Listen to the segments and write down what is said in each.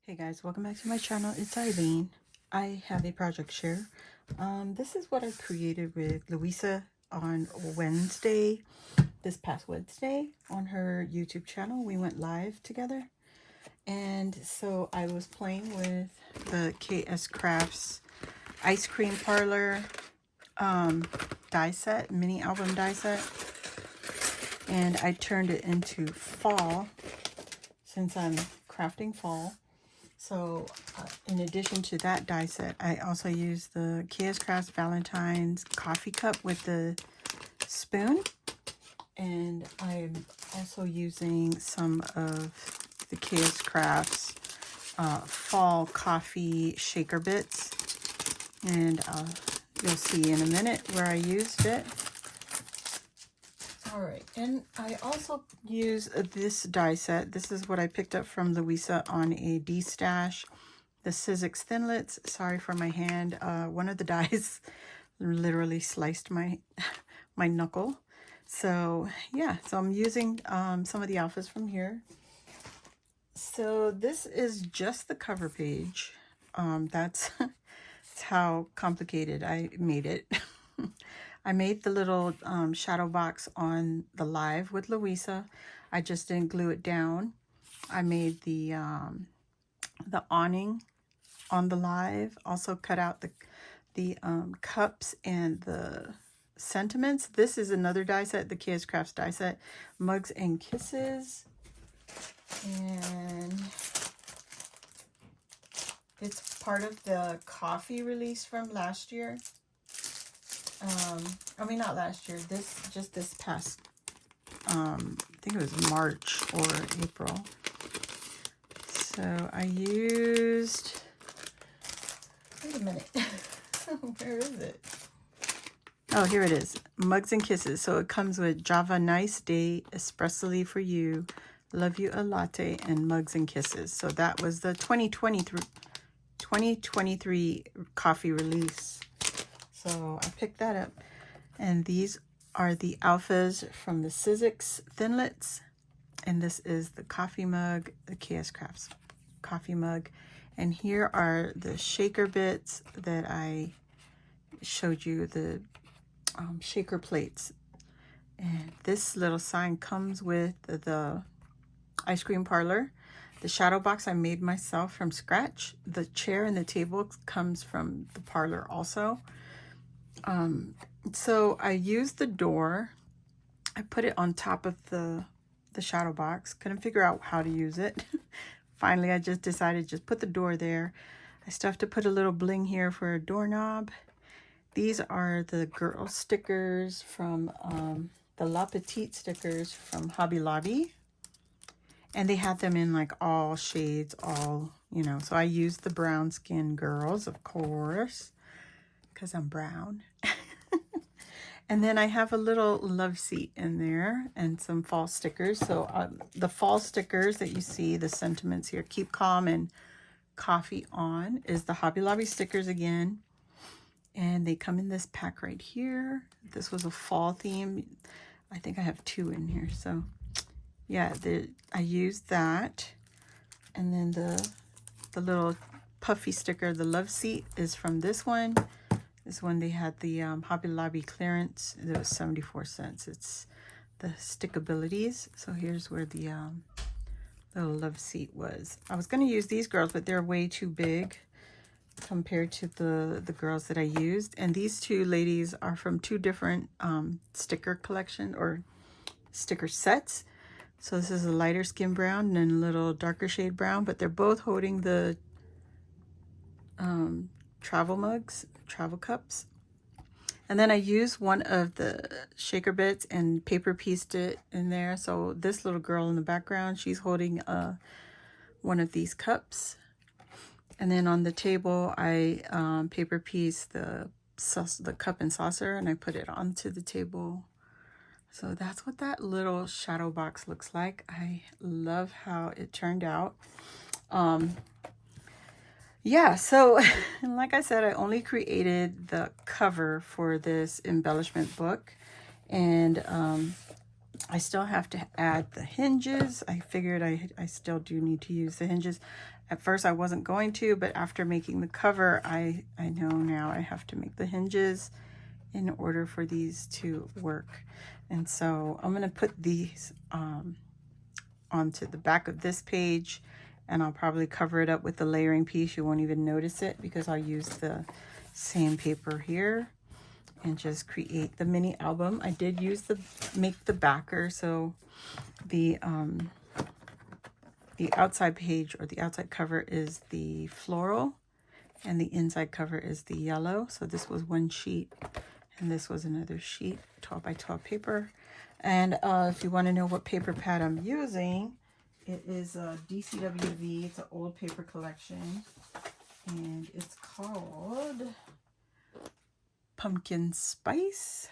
Hey guys, welcome back to my channel. It's Eileen. I have a project share. This is what I created with Luisa on Wednesday, this past Wednesday on her YouTube channel. We went live together. And so I was playing with the KS Crafts Ice Cream Parlor die set, mini album die set. And I turned it into fall since I'm crafting fall. So in addition to that die set, I also used the KS Crafts Valentine's coffee cup with the spoon. And I'm also using some of the KS Crafts fall coffee shaker bits. And you'll see in a minute where I used it. All right, and I also use this die set. This is what I picked up from Luisa on a D-stash. The Sizzix Thinlits. Sorry for my hand. One of the dies literally sliced my my knuckle. So yeah, so I'm using some of the alphas from here. So this is just the cover page. That's how complicated I made it. I made the little shadow box on the live with Luisa. I just didn't glue it down. I made the awning on the live. Also cut out the cups and the sentiments. This is another die set, the KS Crafts die set, Mugs and Kisses. And it's part of the coffee release from last year. I mean, not last year, just this past, I think it was March or April. So I used, wait a minute, where is it? Oh, here it is, Mugs and Kisses. So it comes with Java Nice Day, Espressly for You, Love You a Latte, and Mugs and Kisses. So that was the 2023 coffee release. So I picked that up. And these are the alphas from the Sizzix Thinlits. And this is the coffee mug, the KS Crafts coffee mug. And here are the shaker bits that I showed you, the shaker plates. And this little sign comes with the ice cream parlor. The shadow box I made myself from scratch. The chair and the table comes from the parlor also. So I used the door. I put it on top of the shadow box. Couldn't figure out how to use it. Finally, I just decided just put the door there. I still have to put a little bling here for a doorknob. These are the girl stickers from the La Petite stickers from Hobby Lobby. And they had them in like all shades, all, you know. So I used the brown skin girls, of course, because I'm brown. And then I have a little love seat in there and some fall stickers. So the fall stickers that you see, the sentiments here, Keep Calm and Coffee On, is the Hobby Lobby stickers again. And they come in this pack right here. This was a fall theme. I think I have two in here. So yeah, I used that. And then the little puffy sticker, the love seat, is from this one. This one, they had the Hobby Lobby clearance. It was 74 cents. It's the stickabilities. So here's where the little love seat was. I was going to use these girls, but they're way too big compared to the girls that I used. And these two ladies are from two different sticker collection or sticker sets. So this is a lighter skin brown and then a little darker shade brown, but they're both holding the travel mugs, travel cups. And then I used one of the shaker bits and paper pieced it in there. So this little girl in the background, she's holding one of these cups. And then on the table, I paper pieced the cup and saucer, and I put it onto the table. So that's what that little shadow box looks like. I love how it turned out. Yeah, so like I said, I only created the cover for this embellishment book. And I still have to add the hinges. I figured I still do need to use the hinges. At first I wasn't going to, but after making the cover, I know now I have to make the hinges in order for these to work. And so I'm going to put these onto the back of this page, and I'll probably cover it up with the layering piece. You won't even notice it because I'll use the same paper here and just create the mini album. I did make the backer, so the outside page or the outside cover is the floral and the inside cover is the yellow. So this was one sheet and this was another sheet, 12 by 12 paper. And if you want to know what paper pad I'm using, it is a DCWV. It's an old paper collection, and it's called Pumpkin Spice,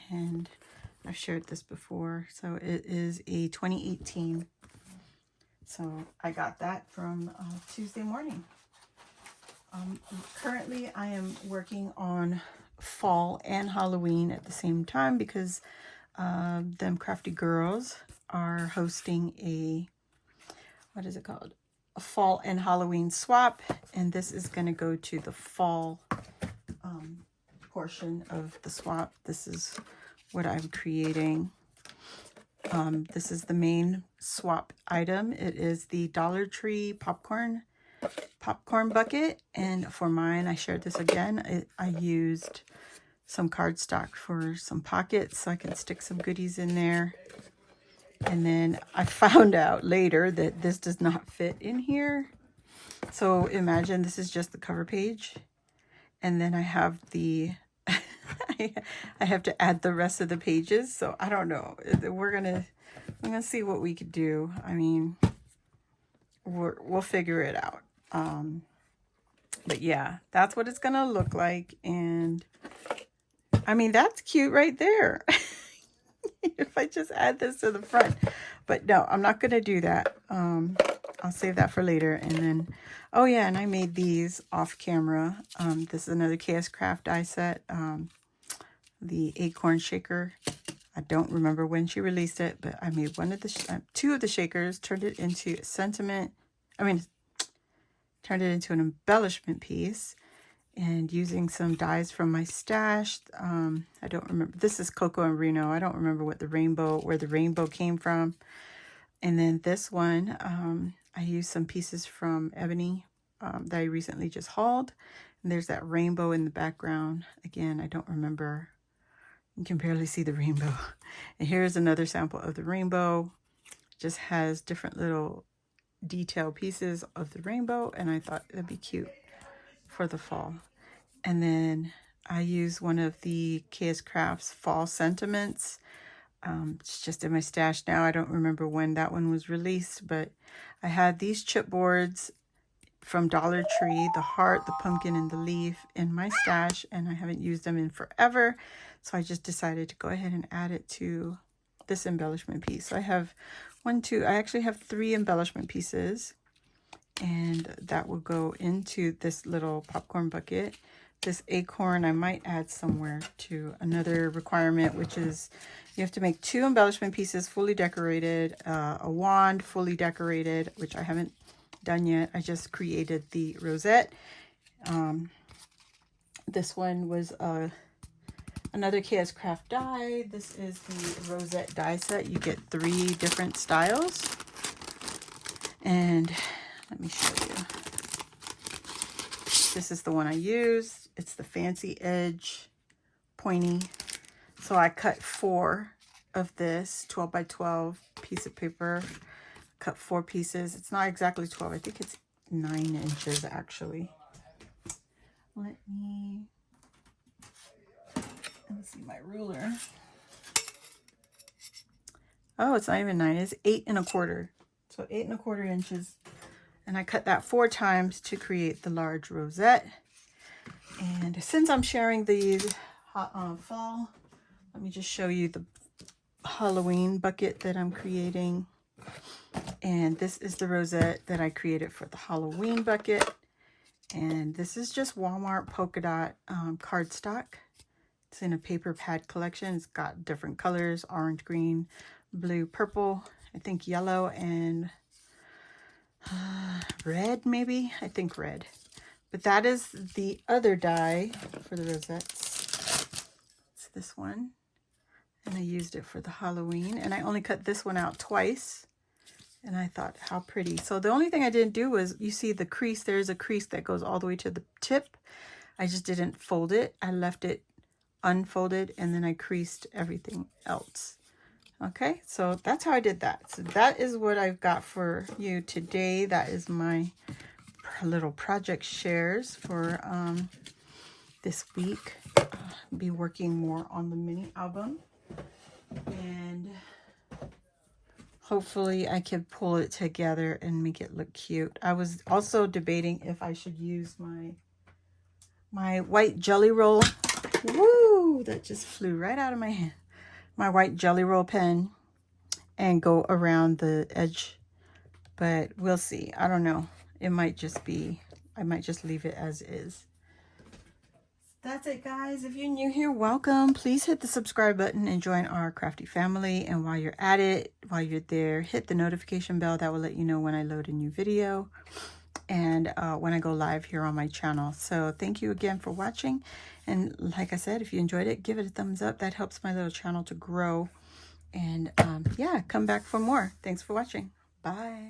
and I've shared this before. So it is a 2018. So I got that from Tuesday morning. Currently I am working on fall and Halloween at the same time because them crafty girls are hosting a, what is it called? A fall and Halloween swap. And this is going to go to the fall portion of the swap. This is what I'm creating. This is the main swap item. It is the Dollar Tree popcorn bucket, and for mine, I shared this again. I used some cardstock for some pockets so I can stick some goodies in there. And then I found out later that this does not fit in here. So imagine this is just the cover page, and then I have the I have to add the rest of the pages. So I don't know. I'm gonna see what we could do. I mean, we'll figure it out. But yeah, that's what it's gonna look like. And I mean, that's cute right there. If I just add this to the front. But no, I'm not gonna do that. I'll save that for later. And then, oh yeah, and I made these off camera. This is another KS Craft die set. The acorn shaker. I don't remember when she released it, but I made two of the shakers, turned it into a sentiment. Turned it into an embellishment piece, and using some dies from my stash. I don't remember. This is Coco and Reno. I don't remember where the rainbow came from. And then this one, I used some pieces from Ebony that I recently just hauled. And there's that rainbow in the background. Again, I don't remember. You can barely see the rainbow. And here's another sample of the rainbow. Just has different little detail pieces of the rainbow, and I thought it'd be cute for the fall. And then I use one of the KS Crafts fall sentiments. It's just in my stash now. I don't remember when that one was released, but I had these chipboards from Dollar Tree, the heart, the pumpkin, and the leaf in my stash, and I haven't used them in forever. So I just decided to go ahead and add it to this embellishment piece. So I have I actually have 3 embellishment pieces, and that will go into this little popcorn bucket. This acorn I might add somewhere to another requirement, which is you have to make 2 embellishment pieces fully decorated, a wand fully decorated, which I haven't done yet. I just created the rosette. This one was another KS Craft die. This is the rosette die set. You get 3 different styles. And let me show you. This is the one I used. It's the fancy edge pointy. So I cut 4 of this 12 by 12 piece of paper. Cut 4 pieces. It's not exactly 12. I think it's 9 inches actually. Let's see my ruler. Oh, it's not even 9. It's 8 1/4. So 8 1/4 inches. And I cut that 4 times to create the large rosette. And since I'm sharing these fall, let me just show you the Halloween bucket that I'm creating. And this is the rosette that I created for the Halloween bucket. And this is just Walmart polka dot cardstock. It's in a paper pad collection. It's got different colors, orange, green, blue, purple, I think yellow, and red maybe. I think red. But that is the other die for the rosettes. It's this one. And I used it for the Halloween. And I only cut this one out twice. And I thought, how pretty. So the only thing I didn't do was, you see the crease, there's a crease that goes all the way to the tip. I just didn't fold it. I left it unfolded, and then I creased everything else. Okay, so that's how I did that. So that is what I've got for you today. That is my little project shares for this week. I'll be working more on the mini album, and hopefully I can pull it together and make it look cute. I was also debating if I should use my white jelly roll. Woo! That just flew right out of my hand. My white jelly roll pen and go around the edge, but we'll see. I don't know. It might just be, I might just leave it as is. That's it, guys. If you're new here, welcome. Please hit the subscribe button and join our crafty family. And while you're at it, while you're there, hit the notification bell. That will let you know when I load a new video and when I go live here on my channel. So thank you again for watching. And like I said, if you enjoyed it, give it a thumbs up. That helps my little channel to grow. And yeah, come back for more. Thanks for watching. Bye.